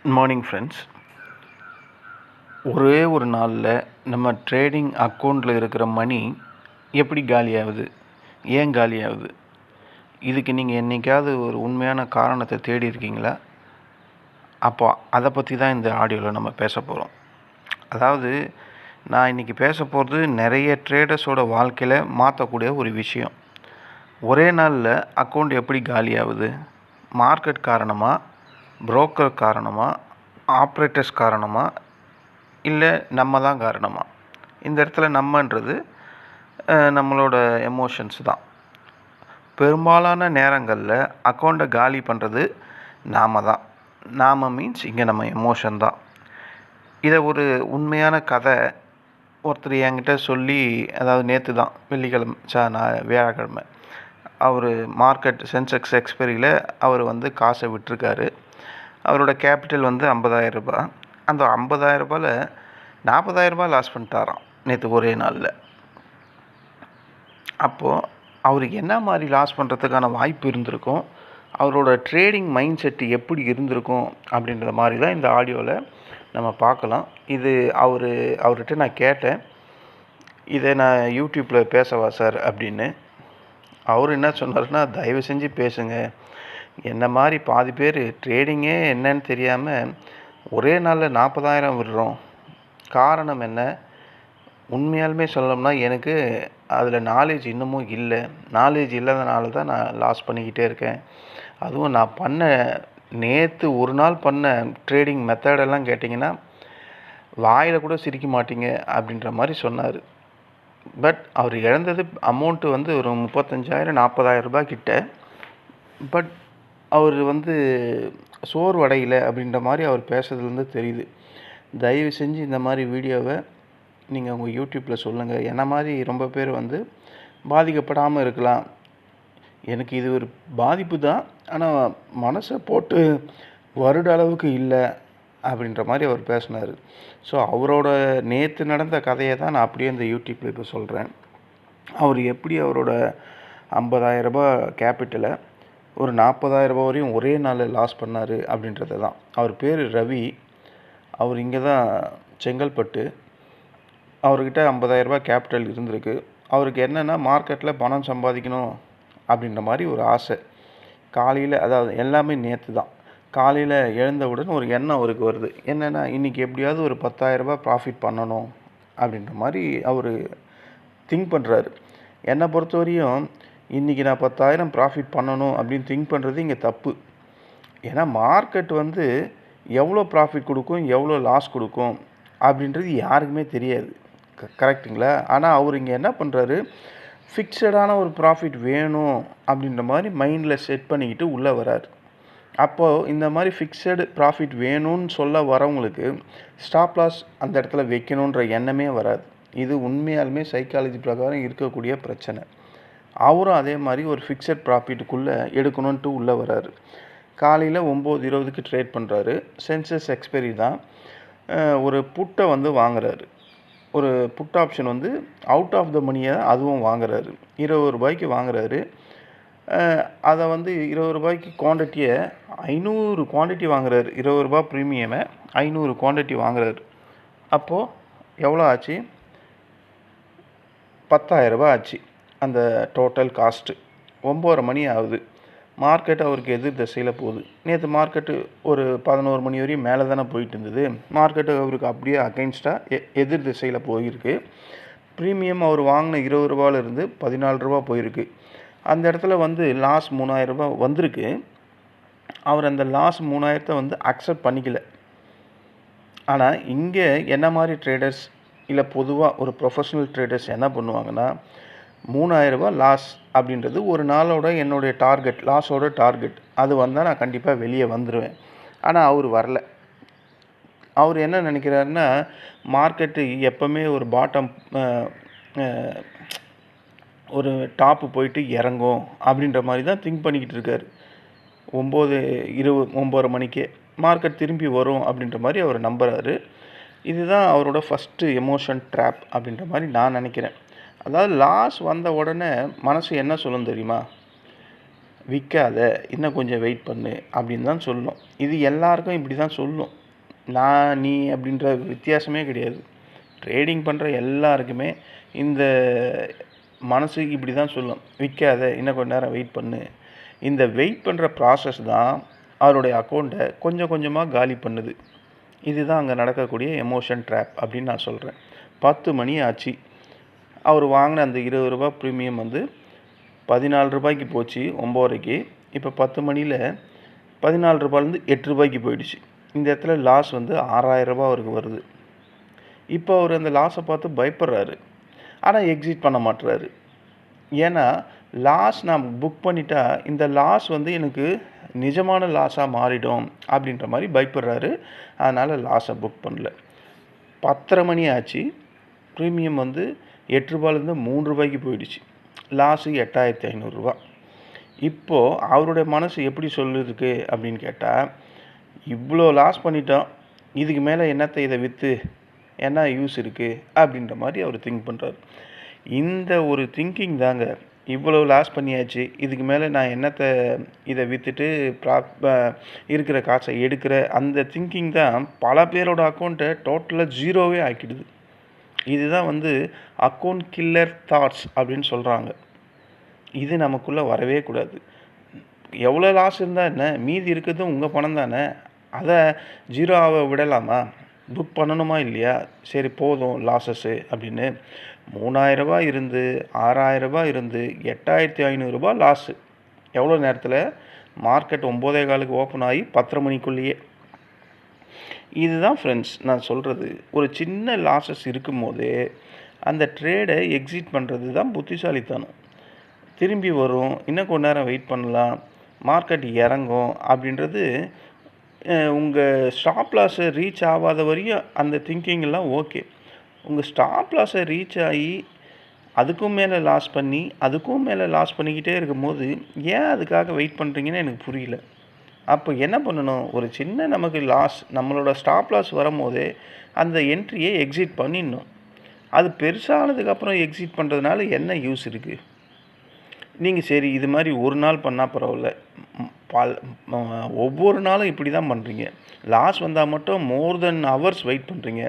Good morning friends. ஒரே ஒரு நாளில் நம்ம ட்ரேடிங் அக்கௌண்ட்டில் இருக்கிற மணி எப்படி காலியாகுது, ஏன் காலியாகுது? இதுக்கு நீங்கள் என்றைக்காவது ஒரு உண்மையான காரணத்தை தேடி இருக்கீங்களா? அப்போ அதை பற்றி தான் இந்த ஆடியோவில் நம்ம பேச போகிறோம். அதாவது நான் இன்றைக்கி பேச போகிறது நிறைய ட்ரேடர்ஸோட வாழ்க்கையில் மாற்றக்கூடிய ஒரு விஷயம். ஒரே நாளில் அக்கௌண்ட் எப்படி காலியாகுது? மார்க்கெட் காரணமாக, புரோக்கர் காரணமாக, ஆப்ரேட்டர்ஸ் காரணமாக, இல்லை நம்ம தான் காரணமாக? இந்த இடத்துல நம்மன்றது நம்மளோட எமோஷன்ஸ் தான். பெரும்பாலான நேரங்களில் அக்கௌண்ட்டை காலி பண்ணுறது நாம் தான். நாம் மீன்ஸ் இங்கே நம்ம எமோஷன் தான். இதை ஒரு உண்மையான கதை ஒருத்தர் என்கிட்ட சொல்லி, அதாவது நேற்று தான் வெள்ளிக்கிழமை வியாழக்கிழமை அவர் மார்க்கெட் சென்செக்ஸ் எக்ஸ்பைரியில் அவர் காசை விட்டிருக்காரு. அவரோட கேபிட்டல் 50,000 ரூபாய். அந்த 50,000 ரூபாயில் 40,000 ரூபாய் லாஸ் பண்ணிட்டாராம் நேற்று ஒரே நாளில். அப்போது அவருக்கு என்ன மாதிரி லாஸ் பண்ணுறதுக்கான வாய்ப்பு இருந்திருக்கும், அவரோட ட்ரேடிங் மைண்ட் செட்டு எப்படி இருந்திருக்கும் அப்படின்ற மாதிரி தான் இந்த ஆடியோவில் நம்ம பார்க்கலாம். இது அவர்கிட்ட நான் கேட்டேன், இதை நான் யூடியூப்பில் பேசவா சார் அப்படின்னு. அவர் என்ன சொன்னார்னா, தயவு செஞ்சு பேசுங்க, என்ன மாதிரி பாதி பேர் ட்ரேடிங்கே என்னன்னு தெரியாமல் ஒரே நாளில் 40,000 விடுறோம். காரணம் என்ன? உண்மையாலுமே சொல்லணும்னா எனக்கு அதில் நாலேஜ் இன்னமும் இல்லை. நாலேஜ் இல்லாதனால தான் நான் லாஸ் பண்ணிக்கிட்டே இருக்கேன். அதுவும் நான் நேற்று ஒரு நாள் பண்ண ட்ரேடிங் மெத்தடெல்லாம் கேட்டிங்கன்னா வாயில் கூட சிரிக்க மாட்டீங்க அப்படின்ற மாதிரி சொன்னார். பட் அவர் இழந்தது அமௌண்ட்டு ஒரு 35,000 40,000 ரூபாய் கிட்ட. பட் அவர் சோர்வடையலை அப்படின்ற மாதிரி அவர் பேசுறதுலேருந்து தெரியுது. தயவு செஞ்சு இந்த மாதிரி வீடியோவை நீங்கள் உங்கள் யூடியூப்பில் சொல்லுங்கள். என்ன மாதிரி ரொம்ப பேர் பாதிக்கப்படாமல் இருக்கலாம். எனக்கு இது ஒரு பாதிப்பு தான், ஆனால் மனசை போட்டு வருட அளவுக்கு இல்லை அப்படின்ற மாதிரி அவர் பேசினார். ஸோ அவரோட நேற்று நடந்த கதையை தான் நான் அப்படியே இந்த யூடியூப்பில் இப்போ சொல்கிறேன். அவர் எப்படி அவரோட 50,000 ரூபாய் கேபிட்டலை ஒரு 40,000 ரூபாய் வரையும் ஒரே நாளில் லாஸ் பண்ணார் அப்படின்றது தான். அவர் பேர் ரவி. அவர் இங்கே தான் செங்கல்பட்டு. அவர்கிட்ட 50,000 ரூபாய் கேபிட்டல் இருந்திருக்கு. அவருக்கு என்னென்னா, மார்க்கெட்டில் பணம் சம்பாதிக்கணும் அப்படின்ற மாதிரி ஒரு ஆசை. காலையில், அதாவது எல்லாமே நேற்று தான், காலையில் எழுந்தவுடன் ஒரு எண்ணம் அவருக்கு வருது. என்னென்னா, இன்றைக்கி எப்படியாவது ஒரு 10,000 ரூபாய் ப்ராஃபிட் பண்ணணும் அப்படின்ற மாதிரி அவர் திங்க் பண்ணுறாரு. என்னை பொறுத்தவரையும் இன்றைக்கி நான் 10,000 ப்ராஃபிட் பண்ணணும் அப்படின்னு திங்க் பண்ணுறது இங்கே தப்பு. ஏன்னா மார்க்கெட் எவ்வளோ ப்ராஃபிட் கொடுக்கும், எவ்வளோ லாஸ் கொடுக்கும் அப்படின்றது யாருக்குமே தெரியாது. கரெக்டுங்களா? ஆனால் அவர் இங்கே என்ன பண்ணுறாரு, ஃபிக்ஸடான ஒரு ப்ராஃபிட் வேணும் அப்படின்ற மாதிரி மைண்டில் செட் பண்ணிக்கிட்டு உள்ளே வராரு. அப்போது இந்த மாதிரி ஃபிக்ஸடு ப்ராஃபிட் வேணும்னு சொல்ல வரவங்களுக்கு ஸ்டாப் லாஸ் அந்த இடத்துல வைக்கணுன்ற எண்ணமே வராது. இது உண்மையாலுமே சைக்காலஜி பிரகாரம் இருக்கக்கூடிய பிரச்சனை. அவரும் அதே மாதிரி ஒரு ஃபிக்ஸட் ப்ராஃபிட்டுக்குள்ளே எடுக்கணுன்ட்டு உள்ளே வராரு. காலையில் 9:20க்கு ட்ரேட் பண்ணுறாரு. சென்சஸ் எக்ஸ்பைரி தான். ஒரு புட்டை வாங்குறாரு. ஒரு put option out of the மணியை அதுவும் வாங்குறாரு. 20 ரூபாய்க்கு வாங்குறாரு. அதை 20 ரூபாய்க்கு குவான்டிட்டியை 500 குவான்டிட்டி வாங்குறாரு. 20 ரூபாய் ப்ரீமியமை 500 குவான்டிட்டி வாங்குறாரு. அப்போது எவ்வளோ ஆச்சு? 10,000 ரூபாய் ஆச்சு அந்த டோட்டல் காஸ்ட்டு. 9:30 மணி ஆகுது. மார்க்கெட் அவருக்கு எதிர் திசையில் போகுது. நேற்று மார்க்கெட்டு ஒரு 11 மணி வரையும் மேலே தானே போயிட்டு இருந்தது. மார்க்கெட்டு அவருக்கு அப்படியே அகைன்ஸ்டாக எதிர் திசையில் போயிருக்கு. ப்ரீமியம் அவர் வாங்கின 20 ரூபாயிலிருந்து 14 ரூபா போயிருக்கு. அந்த இடத்துல லாஸ் 3,000 ரூபாய் வந்திருக்கு. அவர் அந்த லாஸ் 3,000 அக்செப்ட் பண்ணிக்கல. ஆனால் இங்கே என்ன மாதிரி ட்ரேடர்ஸ், இல்லை பொதுவாக ஒரு ப்ரொஃபஷனல் ட்ரேடர்ஸ் என்ன பண்ணுவாங்கன்னா, 3,000 ரூபாய் லாஸ் அப்படின்றது ஒரு நாளோட என்னுடைய டார்கெட், லாஸோட டார்கெட். அது வந்தால் நான் கண்டிப்பாக வெளியே வந்துடுவேன். ஆனால் அவர் வரல. அவர் என்ன நினைக்கிறாருன்னா, மார்க்கெட்டு எப்போவுமே ஒரு பாட்டம், ஒரு டாப்பு போயிட்டு இறங்கும் அப்படின்ற மாதிரி தான் திங்க் பண்ணிக்கிட்டு இருக்கார். 9:20 மணிக்கே மார்க்கெட் திரும்பி வரும் அப்படின்ற மாதிரி அவர் நம்புகிறாரு. இதுதான் அவரோட ஃபஸ்ட்டு எமோஷன் ட்ராப் அப்படின்ற மாதிரி நான் நினைக்கிறேன். அதாவது லாஸ் வந்த உடனே மனசு என்ன சொல்லும் தெரியுமா? விற்காத, இன்னும் கொஞ்சம் வெயிட் பண்ணு அப்படின்னு தான் சொல்லும். இது எல்லாருக்கும் இப்படி தான் சொல்லும். நான், நீ அப்படின்ற வித்தியாசமே கிடையாது. ட்ரேடிங் பண்ணுற எல்லாருக்குமே இந்த மனசு இப்படி தான் சொல்லும். விற்காத, இன்னும் கொஞ்ச நேரம் வெயிட் பண்ணு. இந்த வெயிட் பண்ணுற ப்ராசஸ் தான் அவருடைய அக்கௌண்ட்டை கொஞ்சம் கொஞ்சமாக காலி பண்ணுது. இதுதான் அங்கே நடக்கக்கூடிய எமோஷன் ட்ராப் அப்படின்னு நான் சொல்கிறேன். 10 மணி ஆச்சு. அவர் வாங்கின அந்த ரூ. 20 ப்ரீமியம் வந்து ரூ. 14 போச்சு 9:30க்கு. இப்போ 10 மணியில் ரூ. 14லேருந்து ரூ. 8 போயிடுச்சு. இந்த இடத்துல லாஸ் வந்து ரூ. 6000 அவருக்கு வருது. இப்போ அவர் அந்த லாஸை பார்த்து பயப்படுறாரு. ஆனால் எக்ஸிட் பண்ண மாட்டுறாரு. ஏன்னா லாஸ் நான் புக் பண்ணிட்டா இந்த லாஸ் வந்து எனக்கு நிஜமான லாஸாக மாறிடும் அப்படின்ற மாதிரி பயப்படுறாரு. அதனால் லாஸை புக் பண்ணல. 10:30 மணி ஆச்சு. ப்ரீமியம் வந்து ரூ. 8லேருந்து ரூ. 3 போயிடுச்சு. லாஸு ரூ. 8500. இப்போது அவருடைய மனசு எப்படி சொல்லுதுக்கு அப்படின்னு கேட்டால், இவ்வளோ லாஸ் பண்ணிட்டோம், இதுக்கு மேலே என்னத்தை இதை விற்று என்ன யூஸ் இருக்குது அப்படின்ற மாதிரி அவர் திங்க் பண்ணுறாரு. இந்த ஒரு திங்கிங் தாங்க, இவ்வளோ லாஸ் பண்ணியாச்சு, இதுக்கு மேலே நான் என்னத்தை இதை விற்றுட்டு இருக்கிற காசை எடுக்கிற அந்த திங்கிங் தான் பல பேரோட அக்கௌண்ட்டை டோட்டலாக ஜீரோவே ஆக்கிடுது. இதுதான் வந்து அக்கௌண்ட் கில்லர் தாட்ஸ் அப்படின்னு சொல்கிறாங்க. இது நமக்குள்ளே வரவே கூடாது. எவ்வளோ லாஸ் இருந்தால் என்ன, மீதி இருக்கிறது உங்கள் பணம் தானே, அதை ஜீரோவை விடலாமா? புக் பண்ணணுமா இல்லையா? சரி போதும் லாஸஸ்ஸு அப்படின்னு ரூ. 3000 இருந்து ரூ. 6000 இருந்து ரூ. 8500 லாஸு. எவ்வளோ நேரத்தில்? மார்க்கெட் 9:15க்கு ஓப்பன் ஆகி 10:30 மணிக்குள்ளேயே. இதுதான் ஃப்ரெண்ட்ஸ் நான் சொல்கிறது. ஒரு சின்ன லாஸஸ் இருக்கும்போதே அந்த ட்ரேடை எக்ஸிட் பண்ணுறது தான் புத்திசாலித்தனம். திரும்பி வரும், இன்னும் கொஞ்ச நேரம் வெயிட் பண்ணலாம், மார்க்கெட் இறங்கும் அப்படின்றது உங்கள் ஸ்டாப் லாஸை ரீச் ஆகாத வரையும் அந்த திங்கிங்கெல்லாம் ஓகே. உங்கள் ஸ்டாப் லாஸை ரீச் ஆகி அதுக்கும் மேலே லாஸ் பண்ணி அதுக்கும் மேலே லாஸ் பண்ணிக்கிட்டே இருக்கும்போது ஏன் அதுக்காக வெயிட் பண்ணுறீங்கன்னு எனக்கு புரியல. அப்போ என்ன பண்ணணும்? ஒரு சின்ன நமக்கு லாஸ், நம்மளோட ஸ்டாப் லாஸ் வரும்போதே அந்த என்ட்ரியை எக்ஸிட் பண்ணிடணும். அது பெருசானதுக்கப்புறம் எக்ஸிட் பண்ணுறதுனால என்ன யூஸ் இருக்குது? நீங்கள் சரி இது மாதிரி ஒரு நாள் பண்ணால் பரவாயில்ல, ஒவ்வொரு நாளும் இப்படி தான் பண்ணுறீங்க. லாஸ் வந்தால் மட்டும் மோர் தென் ஹவர்ஸ் வெயிட் பண்ணுறீங்க.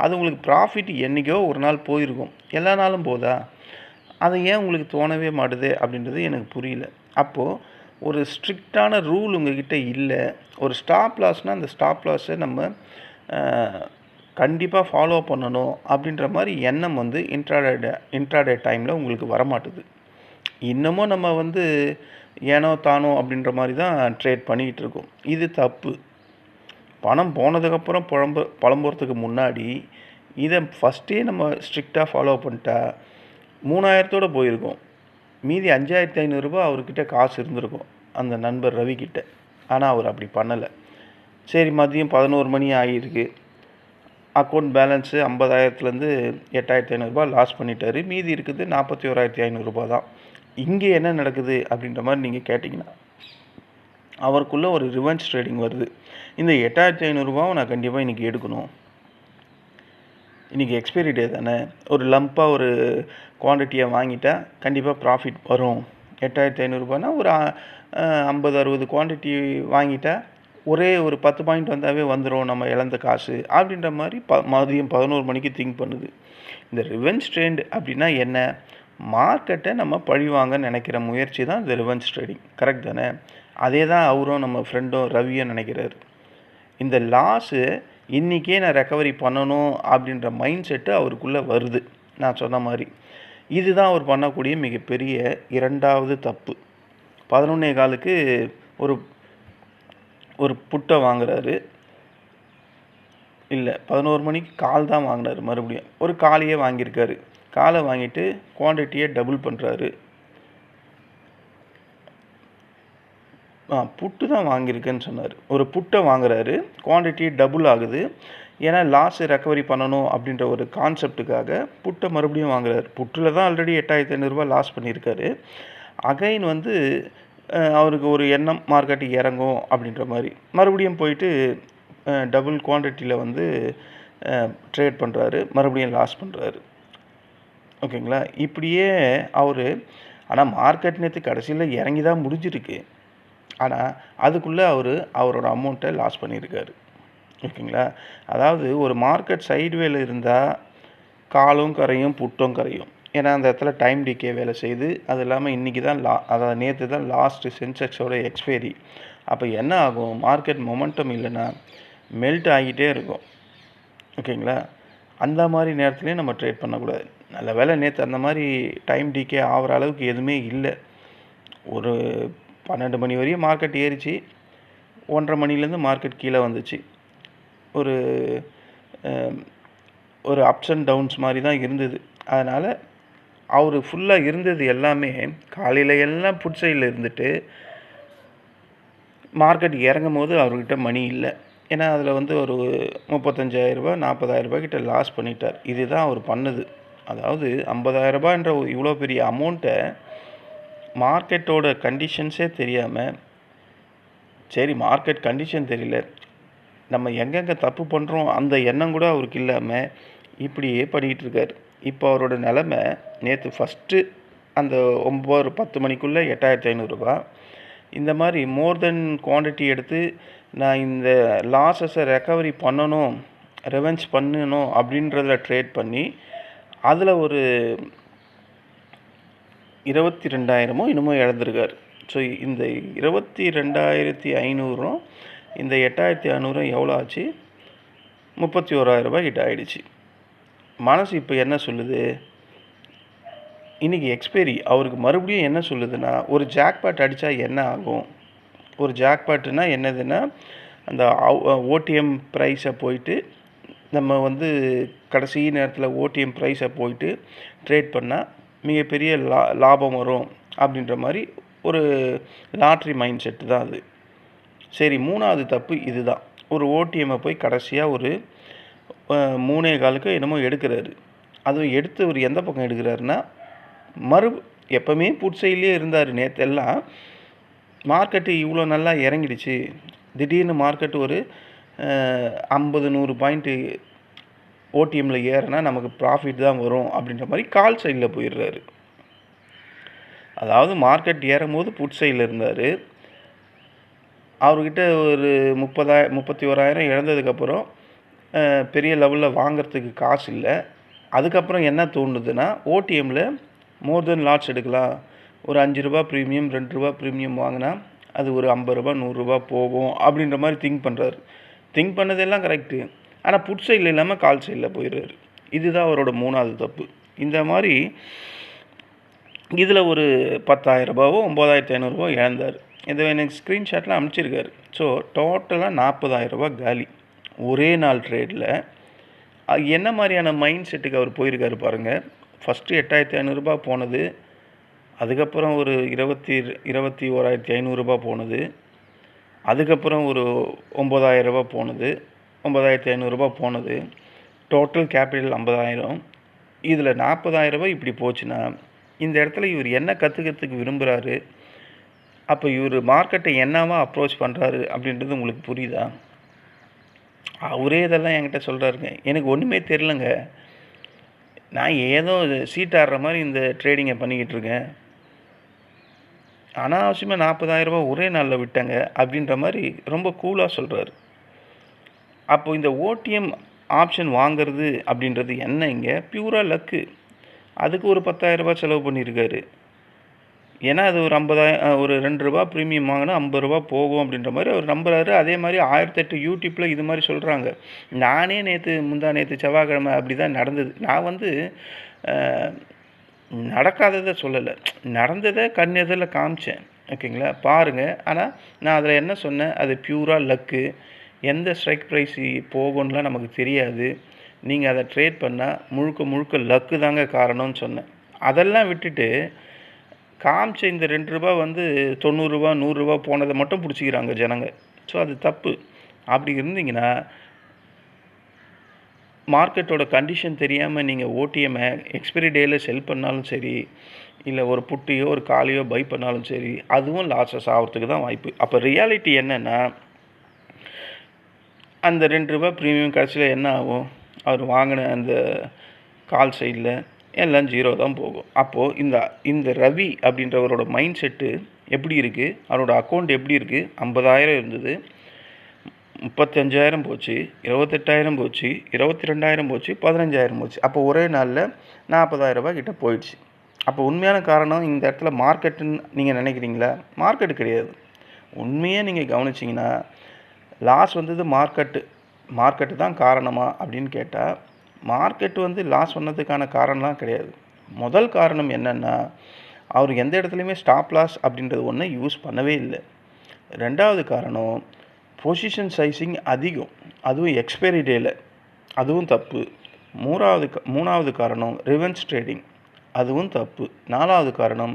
அது உங்களுக்கு ப்ராஃபிட் என்றைக்கோ ஒரு நாள் போயிருக்கும், எல்லா நாளும் போதா? அது ஏன் உங்களுக்கு தோணவே மாட்டுது அப்படின்றது எனக்கு புரியல. அப்போது ஒரு ஸ்ட்ரிக்டான ரூல் உங்கள்கிட்ட இல்லை. ஒரு ஸ்டாப் லாஸ்னால் அந்த ஸ்டாப் லாஸை நம்ம கண்டிப்பாக ஃபாலோ பண்ணணும் அப்படின்ற மாதிரி எண்ணம் வந்து இன்ட்ராடே டைமில் உங்களுக்கு வரமாட்டுது. இன்னமும் நம்ம வந்து ஏனோ தானோ அப்படின்ற மாதிரி தான் ட்ரேட் பண்ணிக்கிட்டு இருக்கோம். இது தப்பு. பணம் போனதுக்கப்புறம் புலம்புறதுக்கு முன்னாடி இதை ஃபஸ்ட்டே நம்ம ஸ்ட்ரிக்டாக ஃபாலோ பண்ணிட்டா 3000 போயிருக்கோம். மீதி 5500 அவர்கிட்ட காசு இருந்திருக்கும் அந்த நண்பர் ரவிக்கிட்ட. ஆனால் அவர் அப்படி பண்ணலை. சரி மதியம் 11 மணி ஆகியிருக்கு. அக்கௌண்ட் பேலன்ஸு 50,000லேருந்து 8500 லாஸ் பண்ணிட்டாரு. மீதி இருக்குது 41,500 தான். இங்கே என்ன நடக்குது அப்படின்ற மாதிரி நீங்கள் கேட்டிங்கன்னா, அவருக்குள்ளே ஒரு ரிவெஞ்ச் ட்ரேடிங் வருது. இந்த 8500 நான் கண்டிப்பாக இன்றைக்கி எடுக்கணும். இன்றைக்கி எக்ஸ்பைரி டே தானே, ஒரு லம்பாக ஒரு குவான்டிட்டியை வாங்கிட்டா கண்டிப்பாக ப்ராஃபிட் வரும். 8500 ஒரு 50-60 குவான்டிட்டி வாங்கிட்டா ஒரே ஒரு 10 பாயிண்ட் வந்தாவே வந்துடும் நம்ம இழந்த காசு அப்படின்ற மாதிரி மதியம் 11 மணிக்கு திங்க் பண்ணுது. இந்த ரிவெஞ்ச் ட்ரேட் அப்படின்னா என்ன? மார்க்கெட்டை நம்ம பழிவாங்க நினைக்கிற முயற்சி தான் இந்த ரிவெஞ்ச் ட்ரேடிங். கரெக்ட் தானே? அதே தான் அவரும் நம்ம ஃப்ரெண்டும் ரவியும் நினைக்கிறாரு. இந்த லாஸு இன்றைக்கே நான் ரெக்கவரி பண்ணணும் அப்படின்ற மைண்ட் செட்டு அவருக்குள்ளே வருது. நான் சொன்ன மாதிரி இதுதான் அவர் பண்ணக்கூடிய மிகப்பெரிய 2வது தப்பு. 11:15க்கு ஒரு புட்டை வாங்குறாரு. இல்லை 11 மணிக்கு கால் தான் வாங்கினார். மறுபடியும் ஒரு காலையே வாங்கியிருக்காரு. காலை வாங்கிட்டு குவான்டிட்டியை டபுள் பண்ணுறாரு. புட்டு தான் வாங்கியிருக்கேன்னு சொன்னார். ஒரு புட்டை வாங்குறாரு, குவான்டிட்டி டபுள் ஆகுது. ஏன்னா லாஸை ரெக்கவரி பண்ணணும் அப்படின்ற ஒரு கான்செப்டுக்காக புட்டை மறுபடியும் வாங்குறாரு. புட்டில் தான் ஆல்ரெடி 8500 லாஸ் பண்ணியிருக்காரு. அகைன் வந்து அவருக்கு ஒரு எண்ணம் மார்க்கெட்டு இறங்கும் அப்படின்ற மாதிரி மறுபடியும் போயிட்டு டபுள் குவான்டிட்டியில் வந்து ட்ரேட் பண்ணுறாரு. மறுபடியும் லாஸ் பண்ணுறாரு. ஓகேங்களா? இப்படியே அவர் ஆனால் மார்க்கெட் நேற்று கடைசியில் இறங்கி தான் முடிஞ்சிருக்கு. ஆனால் அதுக்குள்ளே அவரோட அமௌண்ட்டை லாஸ் பண்ணியிருக்காரு. ஓகேங்களா? அதாவது ஒரு மார்க்கெட் சைட்வேல இருந்தால் காலும் கரையும் புட்டும் கரையும். ஏன்னா அந்த இடத்துல டைம் டிகே வேலை செய்யுது. அது இல்லாமல் இன்றைக்கி தான் அதாவது நேற்று தான் லாஸ்ட்டு சென்செக்ஸோட எக்ஸ்பைரி. அப்போ என்ன ஆகும், மார்க்கெட் மொமெண்டம் இல்லைன்னா மெல்ட் ஆகிட்டே இருக்கும். ஓகேங்களா? அந்த மாதிரி நேரத்துலையும் நம்ம ட்ரேட் பண்ணக்கூடாது. நல்ல வேலை நேற்று அந்த மாதிரி டைம் டிகே ஆகிற அளவுக்கு எதுவுமே இல்லை. ஒரு 12 மணி வரையும் மார்க்கெட் ஏறிச்சு. 1:30 மணிலேருந்து மார்க்கெட் கீழே வந்துச்சு. ஒரு அப்ஸ் அண்ட் டவுன்ஸ் மாதிரி தான் இருந்தது. அதனால் அவர் ஃபுல்லாக இருந்தது எல்லாமே காலையில் எல்லாம் புட் சைடில் இருந்துட்டு மார்க்கெட் இறங்கும் போது அவர்கிட்ட மணி இல்லை. ஏன்னா அதில் வந்து ஒரு 35,000 40,000 கிட்ட லாஸ் பண்ணிட்டார். இதுதான் அவர் பண்ணது. அதாவது 50,000 இவ்வளோ பெரிய அமௌண்ட்டை மார்க்கெட்டோட கண்டிஷன்ஸே தெரியாமல், சரி மார்க்கெட் கண்டிஷன் தெரியல, நம்ம எங்கெங்கே தப்பு பண்ணுறோம் அந்த எண்ணம் கூட அவருக்கு இல்லாமல் இப்படியே பண்ணிக்கிட்டு இருக்கார். இப்போ அவரோட நிலமை நேற்று ஃபஸ்ட்டு அந்த 9-10 மணிக்குள்ளே 8,500 இந்த மாதிரி மோர் தென் குவான்டிட்டி எடுத்து நான் இந்த லாஸஸை ரெக்கவரி பண்ணணும், ரெவென்ஸ் பண்ணணும் அப்படின்றத ட்ரேட் பண்ணி அதில் ஒரு 22,000 இன்னமும் இழந்திருக்கார். ஸோ இந்த 22,500 இந்த 8,500 எவ்வளோ ஆச்சு, 31,000 கிட்ட ஆகிடுச்சு. மனசு இப்போ என்ன சொல்லுது, இன்றைக்கி எக்ஸ்பைரி. அவருக்கு மறுபடியும் என்ன சொல்லுதுன்னா, ஒரு ஜாக்பாட் அடித்தா என்ன ஆகும், ஒரு ஜாக்பாட்டுனா என்னதுன்னா அந்த ஓடிஎம் ப்ரைஸை போயிட்டு நம்ம வந்து கடைசி நேரத்தில் ஓடிஎம் ப்ரைஸை போயிட்டு ட்ரேட் பண்ணால் மிகப்பெரிய லாபம் வரும் அப்படின்ற மாதிரி ஒரு லாட்ரி மைண்ட் செட்டு தான் அது. சரி, 3வது தப்பு இதுதான். ஒரு ஓடிஎம்மை போய் கடைசியாக ஒரு 3.25 என்னமோ எடுக்கிறாரு. அதுவும் எடுத்து ஒரு எந்த பக்கம் எடுக்கிறாருன்னா, எப்போவுமே புட் சைட்லேயே இருந்தார். நேற்றெல்லாம் மார்க்கெட்டு இவ்வளோ நல்லா இறங்கிடுச்சு, திடீர்னு மார்க்கெட்டு ஒரு 50-100 பாயிண்ட்டு ஓடிஎம்மில் ஏறினா நமக்கு ப்ராஃபிட் தான் வரும் அப்படின்ற மாதிரி கால் சைடில் போயிடுறாரு. அதாவது மார்க்கெட் ஏறும் போது புட் சைடில் இருந்தார். அவர்கிட்ட ஒரு 31,000 இழந்ததுக்கப்புறம் பெரிய லெவலில் வாங்கிறதுக்கு காசு இல்லை. அதுக்கப்புறம் என்ன தோணுதுன்னா, ஓடிஎம்மில் மோர் தென் லாட்ஸ் எடுக்கலாம், ஒரு ₹5 ப்ரீமியம் ₹2 ப்ரீமியம் வாங்கினா அது ஒரு ₹50 ₹100 போகும் அப்படின்ற மாதிரி திங்க் பண்ணுறாரு. திங்க் பண்ணதெல்லாம் கரெக்டு. ஆனால் புட் சைடில் இல்லாமல் கால் சைடில் போயிடுறாரு. இதுதான் அவரோட 3வது தப்பு. இந்த மாதிரி இதில் ஒரு ₹10,000 9,500 இழந்தார். இதை எனக்கு ஸ்க்ரீன்ஷாட்டில் அனுப்பிச்சிருக்காரு. ஸோ டோட்டலாக ₹40,000 காலி ஒரே நாள் ட்ரேடில். என்ன மாதிரியான மைண்ட் செட்டுக்கு அவர் போயிருக்காரு பாருங்கள். ஃபஸ்ட்டு ₹8,500 போனது, அதுக்கப்புறம் ஒரு 21,500 போனது, அதுக்கப்புறம் ஒரு ₹9,000 போனது, ₹9,500 போனது, டோட்டல் கேபிட்டல் 50,000. இதில் ₹40,000 இப்படி போச்சுன்னா இந்த இடத்துல இவர் என்ன கற்றுக்கிறதுக்கு விரும்புகிறாரு, அப்போ இவர் மார்க்கெட்டை என்னவா அப்ரோச் பண்ணுறாரு அப்படின்றது உங்களுக்கு புரியுதா? அவரே இதெல்லாம் என்கிட்ட சொல்கிறாருங்க. எனக்கு ஒன்றுமே தெரிலங்க, நான் ஏதோ சீட் ஆடுற மாதிரி இந்த ட்ரேடிங்கை பண்ணிக்கிட்டு இருக்கேன், அனாவசியமாக ₹40,000 ஒரே நாளில் விட்டேங்க அப்படின்ற மாதிரி ரொம்ப கூலாக சொல்கிறாரு. அப்போ இந்த ஓடிஎம் ஆப்ஷன் வாங்கிறது அப்படின்றது என்ன, இங்கே பியூராக லக்கு. அதுக்கு ஒரு ₹10,000 செலவு பண்ணியிருக்காரு. ஏன்னா அது ஒரு ஒரு ₹2 ப்ரீமியம் வாங்கினா ₹50 போகும் அப்படின்ற மாதிரி அவர் நம்புறாரு. அதே மாதிரி 1008 யூடியூப்பில் இது மாதிரி சொல்கிறாங்க. நானே முந்தா நேற்று செவ்வாய்க்கிழமை அப்படி தான் நடந்தது. நான் வந்து நடக்காததை சொல்லலை, நடந்ததை கண்ணெதிரில் காமிச்சேன். ஓகேங்களா, பாருங்கள். ஆனால் நான் அதில் என்ன சொன்னேன், அது பியூராக லக்கு, எந்த ஸ்ட்ரைக் ப்ரைஸ் போகும்லாம் நமக்கு தெரியாது, நீங்கள் அதை ட்ரேட் பண்ணால் முழுக்க லக்கு தாங்க காரணம்னு சொன்னேன். அதெல்லாம் விட்டுட்டு காமிச்ச இந்த ₹2 வந்து ₹90 ₹100 போனதை மட்டும் பிடிச்சிக்கிறாங்க ஜனங்க. ஸோ அது தப்பு. அப்படி இருந்தீங்கன்னா மார்க்கெட்டோட கண்டிஷன் தெரியாமல் நீங்கள் ஓடிஎம்மை எக்ஸ்பைரி டேயில் செல் பண்ணாலும் சரி, இல்லை ஒரு புட்டையோ ஒரு காலையோ பை பண்ணாலும் சரி, அதுவும் லாஸஸ் ஆகிறதுக்கு தான் வாய்ப்பு. அப்போ ரியாலிட்டி என்னென்னா, அந்த ₹2 ப்ரீமியம் கடைசியில் என்ன ஆகும், அவர் வாங்கின அந்த கால் சைடில் எல்லாம் ஜீரோ தான் போகும். அப்போது இந்த ரவி அப்படின்றவரோட மைண்ட் செட்டு எப்படி இருக்குது, அவரோட அக்கௌண்ட் எப்படி இருக்குது, 50,000 இருந்தது, 35,000 போச்சு, 28,000 போச்சு, 22,000 போச்சு, 15,000 போச்சு. அப்போ ஒரே நாளில் 40,000 ரூபாய் கிட்ட போயிடுச்சு. அப்போ உண்மையான காரணம் இந்த இடத்துல மார்க்கெட்டுன்னு நீங்கள் நினைக்கிறீங்களா? மார்க்கெட்டு கிடையாது. உண்மையே நீங்கள் கவனிச்சிங்கன்னா லாஸ் வந்தது மார்க்கெட்டு தான் காரணமா அப்படின்னு கேட்டால், மார்க்கெட்டு லாஸ் வந்ததுக்கான காரணம்லாம் கிடையாது. முதல் காரணம் என்னென்னா, அவர் எந்த இடத்துலையுமே ஸ்டாப் லாஸ் அப்படின்றது ஒன்று யூஸ் பண்ணவே இல்லை. ரெண்டாவது காரணம், பொசிஷன் சைஸிங் அதிகம், அதுவும் எக்ஸ்பைரி டேயில், அதுவும் தப்பு. மூணாவது காரணம் ரிவென்ஸ் ட்ரேடிங், அதுவும் தப்பு. நாலாவது காரணம்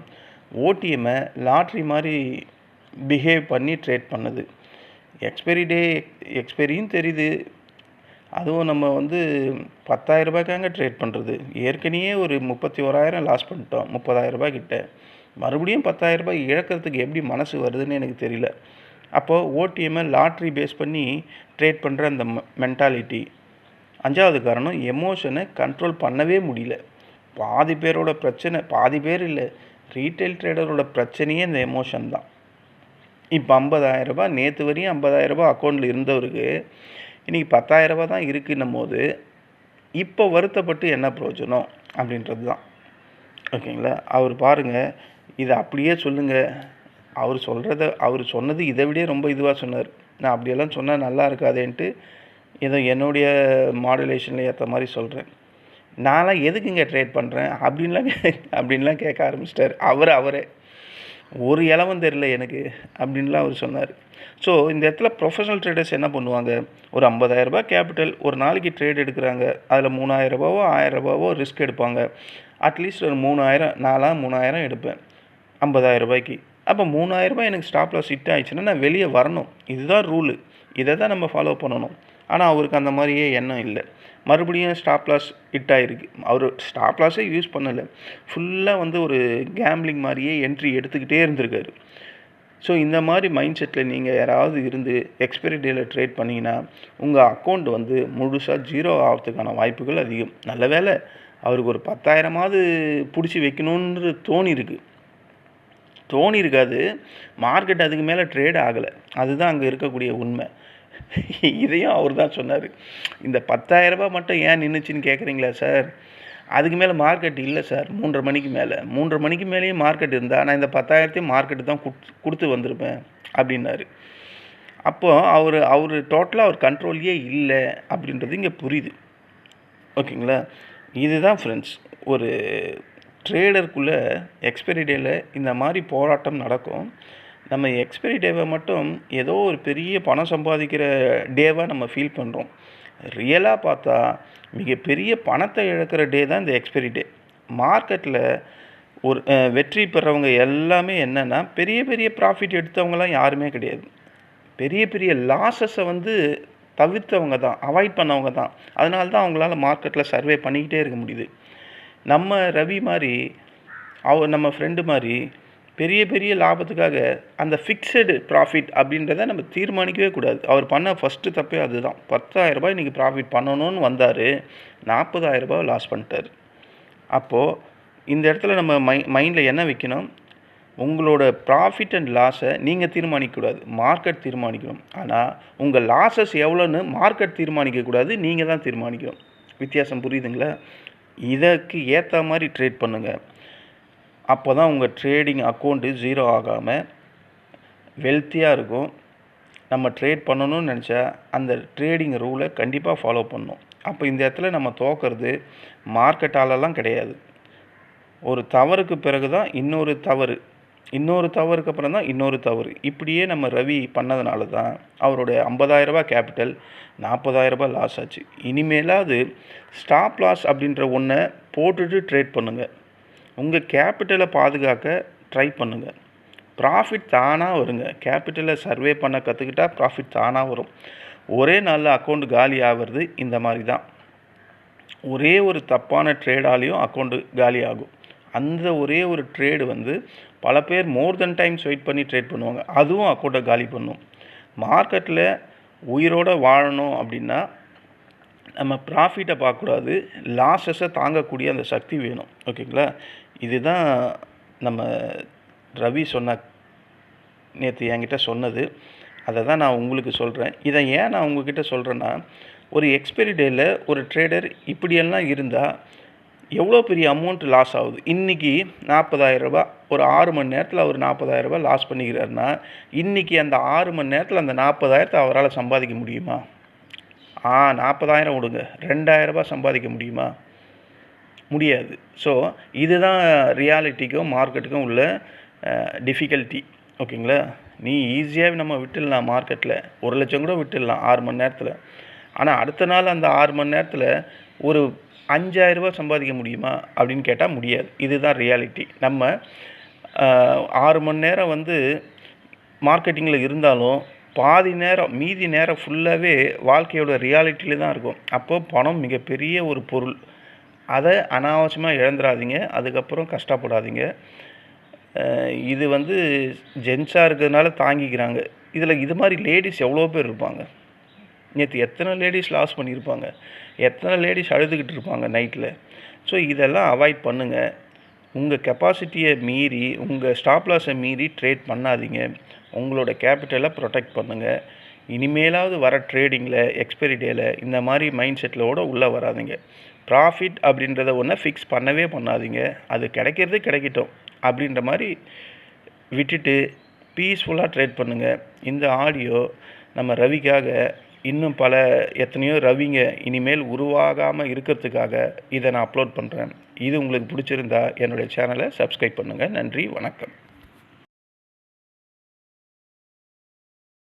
ஓடிஎம்மை லாட்ரி மாதிரி பிஹேவ் பண்ணி ட்ரேட் பண்ணது. எக்ஸ்பைரியும் தெரியுது, அதுவும் நம்ம 10,000 ரூபாய்க்காங்க ட்ரேட் பண்ணுறது. ஏற்கனவே ஒரு 31,000 லாஸ் பண்ணிட்டோம், 30,000 ரூபாய் கிட்ட. மறுபடியும் 10,000 ரூபாய் இழக்கிறதுக்கு எப்படி மனசு வருதுன்னு எனக்கு தெரியல. அப்போது ஓடிஎம்மை லாட்ரி பேஸ் பண்ணி ட்ரேட் பண்ணுற அந்த மென்டாலிட்டி. அஞ்சாவது காரணம் எமோஷனை கண்ட்ரோல் பண்ணவே முடியல. பாதி பேரோட பிரச்சனை, பாதி பேர் இல்லை, ரீட்டைல் ட்ரேடரோட பிரச்சனையே இந்த எமோஷன் தான். இப்போ 50,000 ரூபாய், நேற்று வரையும் 50,000 ரூபாய் அக்கௌண்ட்டில் இருந்தவருக்கு இன்றைக்கி 10,000 ரூபாய் தான் இருக்குன்னும் போது இப்போ வருத்தப்பட்டு என்ன பிரயோஜனம் அப்படின்றது தான். ஓகேங்களா? அவர் பாருங்கள், இதை அப்படியே சொல்லுங்கள். அவர் சொன்னது இதை விட ரொம்ப இதுவாக சொன்னார். நான் அப்படியெல்லாம் சொன்னால் நல்லா இருக்காதேன்ட்டு ஏதோ என்னுடைய மாடுலேஷனில் ஏற்ற மாதிரி சொல்கிறேன். நான்லாம் எதுக்குங்க ட்ரேட் பண்ணுறேன் அப்படின்லாம் கேட்க ஆரம்பிச்சிட்டார். அவரே ஒரு இலவம் தெரில எனக்கு அப்படின்லாம் அவர் சொன்னார். ஸோ இந்த இடத்துல ப்ரொஃபஷனல் ட்ரேடர்ஸ் என்ன பண்ணுவாங்க, ஒரு 50,000 ரூபாய் கேபிட்டல் ஒரு நாளைக்கு ட்ரேட் எடுக்கிறாங்க. அதில் 3,000 ரூபாவோ 1,000 ரூபாவோ ரிஸ்க் எடுப்பாங்க. அட்லீஸ்ட் ஒரு 3,000, நான்லாம் 3,000 எடுப்பேன் 50,000 ரூபாய்க்கு. அப்போ 3,000 ரூபாய் எனக்கு ஸ்டாப் லாஸ் ஹிட் ஆயிடுச்சுன்னா நான் வெளியே வரணும். இதுதான் ரூலு, இதை தான் நம்ம ஃபாலோ பண்ணணும். ஆனால் அவருக்கு அந்த மாதிரியே எண்ணம் இல்லை. மறுபடியும் ஸ்டாப் லாஸ் ஹிட் ஆகிருக்கு. அவர் ஸ்டாப் லாஸே யூஸ் பண்ணலை, ஃபுல்லாக ஒரு கேம்பிளிங் மாதிரியே என்ட்ரி எடுத்துக்கிட்டே இருந்திருக்காரு. ஸோ இந்த மாதிரி மைண்ட் செட்டில் நீங்கள் யாராவது இருந்து எக்ஸ்பைரி டேயில் ட்ரேட் பண்ணிங்கன்னா உங்கள் அக்கௌண்ட் முழுசாக ஜீரோ ஆகிறதுக்கான வாய்ப்புகள் அதிகம். நல்ல வேலை அவருக்கு ஒரு 10,000மாவது பிடிச்சி வைக்கணுன்ற தோணியிருக்காது. மார்க்கெட் அதுக்கு மேலே ட்ரேட் ஆகலை, அதுதான் அங்கே இருக்கக்கூடிய உண்மை. இதையும் அவர் தான் சொன்னார். இந்த 10,000 ரூபாய் மட்டும் ஏன் நின்றுச்சின்னு கேட்குறீங்களா சார்? அதுக்கு மேலே மார்க்கெட் இல்லை சார். 3:30 மணிக்கு மேலே, 3:30 மணிக்கு மேலேயும் மார்க்கெட் இருந்தால் நான் இந்த 10,000த்தையும் மார்க்கெட்டு தான் கொடுத்து வந்திருப்பேன் அப்படின்னாரு. அப்போது அவர் டோட்டலாக அவர் கண்ட்ரோல்லையே இல்லை அப்படின்றது இங்கே புரியுது. ஓகேங்களா? இதுதான் ஃப்ரெண்ட்ஸ், ஒரு ட்ரேடருக்குள்ளே எக்ஸ்பைரி டேயில் இந்த மாதிரி போராட்டம் நடக்கும். நம்ம எக்ஸ்பைரி டேவை மட்டும் ஏதோ ஒரு பெரிய பணம் சம்பாதிக்கிற டேவாக நம்ம ஃபீல் பண்ணுறோம். ரியலாக பார்த்தா மிகப்பெரிய பணத்தை இழக்கிற டே தான் இந்த எக்ஸ்பைரி டே. மார்க்கெட்டில் ஒரு வெற்றி பெறவங்க எல்லாமே என்னென்னா, பெரிய பெரிய ப்ராஃபிட் எடுத்தவங்களாம் யாருமே கிடையாது. பெரிய பெரிய லாஸஸை தவிர்த்தவங்க தான், அவாய்ட் பண்ணவங்க தான். அதனால தான் அவங்களால மார்க்கெட்டில் சர்வே பண்ணிக்கிட்டே இருக்க முடியுது. நம்ம ரவி மாதிரி, நம்ம ஃப்ரெண்டு மாதிரி பெரிய பெரிய லாபத்துக்காக அந்த ஃபிக்ஸடு ப்ராஃபிட் அப்படின்றத நம்ம தீர்மானிக்கவே கூடாது. அவர் பண்ண ஃபஸ்ட்டு தப்பே அதுதான். 10,000 ரூபாய் இன்றைக்கி ப்ராஃபிட் பண்ணணும்னு வந்தார், 40,000 ரூபாய் லாஸ் பண்ணிட்டார். அப்போது இந்த இடத்துல நம்ம மைண்டில் என்ன வைக்கணும், உங்களோட ப்ராஃபிட் அண்ட் லாஸை நீங்கள் தீர்மானிக்கக்கூடாது, மார்க்கெட் தீர்மானிக்கணும். ஆனால் உங்கள் லாஸஸ் எவ்வளோன்னு மார்க்கெட் தீர்மானிக்கக்கூடாது, நீங்கள் தான் தீர்மானிக்கணும். வித்தியாசம் புரியுதுங்களா? இதற்கு ஏற்ற மாதிரி ட்ரேட் பண்ணுங்கள். அப்போ தான் உங்கள் ட்ரேடிங் அக்கௌண்ட்டு ஜீரோ ஆகாமல் வெல்த்தியாக இருக்கும். நம்ம ட்ரேட் பண்ணணும்னு நினச்சா அந்த ட்ரேடிங் ரூலை கண்டிப்பாக ஃபாலோ பண்ணணும். அப்போ இந்த இடத்துல நம்ம தோக்கிறது மார்க்கெட்டாலலாம் கிடையாது. ஒரு தவறுக்கு பிறகு தான் இன்னொரு தவறுக்கு அப்புறம் தான் இன்னொரு தவறு. இப்படியே நம்ம ரவி பண்ணதுனால தான் அவருடைய 50,000 ரூபாய் கேபிட்டல் 40,000 ரூபாய் லாஸ் ஆச்சு. இனிமேலாவது ஸ்டாப் லாஸ் அப்படின்ற ஒன்றை போட்டுட்டு ட்ரேட் பண்ணுங்கள். உங்கள் கேபிட்டலை பாதுகாக்க ட்ரை பண்ணுங்கள். ப்ராஃபிட் தானாக வருங்க. கேபிட்டலை சர்வே பண்ண கற்றுக்கிட்டா ப்ராஃபிட் தானாக வரும். ஒரே நாளில் அக்கௌண்ட் காலி ஆகிறது இந்த மாதிரி தான். ஒரே ஒரு தப்பான ட்ரேடாலேயும் அக்கௌண்ட்டு காலி ஆகும். அந்த ஒரே ஒரு ட்ரேடு பல பேர் மோர் தென் டைம்ஸ் வெயிட் பண்ணி ட்ரேட் பண்ணுவாங்க, அதுவும் அக்கௌண்ட்டை காலி பண்ணும். மார்க்கெட்டில் உயிரோடு வாழணும் அப்படின்னா நம்ம ப்ராஃபிட்டை பார்க்கக்கூடாது, லாஸஸை தாங்கக்கூடிய அந்த சக்தி வேணும். ஓகேங்களா? இதுதான் நம்ம ரவி நேற்று என்கிட்ட சொன்னது. அதை தான் நான் உங்களுக்கு சொல்கிறேன். இதை ஏன் நான் உங்ககிட்ட சொல்கிறேன்னா, ஒரு எக்ஸ்பைரி டேயில் ஒரு ட்ரேடர் இப்படியெல்லாம் இருந்தால் எவ்வளோ பெரிய அமௌண்ட் லாஸ் ஆகுது. இன்றைக்கி 40,000 ஒரு 6 மணி நேரத்தில் அவர் 40,000 லாஸ் பண்ணிக்கிறாருன்னா, இன்றைக்கி அந்த 6 மணி நேரத்தில் அந்த 40,000 அவரால் சம்பாதிக்க முடியுமா? 40,000 விடுங்க, 2,000 சம்பாதிக்க முடியுமா? முடியாது. ஸோ இதுதான் ரியாலிட்டிக்கும் மார்க்கெட்டுக்கும் உள்ள டிஃபிகல்ட்டி. ஓகேங்களா? நீ ஈஸியாக நம்ம விட்டுடலாம், மார்க்கெட்டில் 1,00,000 கூட விட்டுடலாம் 6 மணி நேரத்தில். ஆனால் அடுத்த நாள் அந்த 6 மணி நேரத்தில் ஒரு 5,000 சம்பாதிக்க முடியுமா அப்படின்னு கேட்டால் முடியாது. இதுதான் ரியாலிட்டி. நம்ம 6 மணி நேரம் மார்க்கெட்டிங்கில் இருந்தாலும் பாதி நேரம், மீதி நேரம் ஃபுல்லாகவே வாழ்க்கையோட ரியாலிட்டியில் தான் இருக்கும். அப்போது பணம் மிகப்பெரிய ஒரு பொருள். அதை அனாவசியமாக இழந்துடாதீங்க, அதுக்கப்புறம் கஷ்டப்படாதீங்க. இது ஜென்ஸாக இருக்கிறதுனால தாங்கிக்கிறாங்க. இதில் இது மாதிரி லேடிஸ் எவ்வளோ பேர் இருப்பாங்க. நேற்று எத்தனை லேடிஸ் லாஸ் பண்ணியிருப்பாங்க, எத்தனை லேடிஸ் அழுதுகிட்டு இருப்பாங்க நைட்டில். ஸோ இதெல்லாம் அவாய்ட் பண்ணுங்கள். உங்கள் கெப்பாசிட்டியை மீறி, உங்கள் ஸ்டாப் லாஸை மீறி ட்ரேட் பண்ணாதீங்க. உங்களோட கேபிட்டலை ப்ரொடெக்ட் பண்ணுங்கள். இனிமேலாவது வர ட்ரேடிங்கில், எக்ஸ்பைரி டேயில் இந்த மாதிரி மைண்ட் செட்டிலோடு உள்ளே வராதிங்க. ப்ராஃபிட் அப்படின்றத ஒன்றை ஃபிக்ஸ் பண்ணவே பண்ணாதீங்க. அது கிடைக்கிறது கிடைக்கட்டும் அப்படின்ற மாதிரி விட்டுட்டு பீஸ்ஃபுல்லாக ட்ரேட் பண்ணுங்கள். இந்த ஆடியோ நம்ம ரவிக்காக, இன்னும் எத்தனையோ ரவிங்க இனிமேல் உருவாகாமல் இருக்கிறதுக்காக இதை நான் அப்லோட் பண்ணுறேன். இது உங்களுக்கு பிடிச்சிருந்தா என்னுடைய சேனலை சப்ஸ்கிரைப் பண்ணுங்கள். நன்றி, வணக்கம்.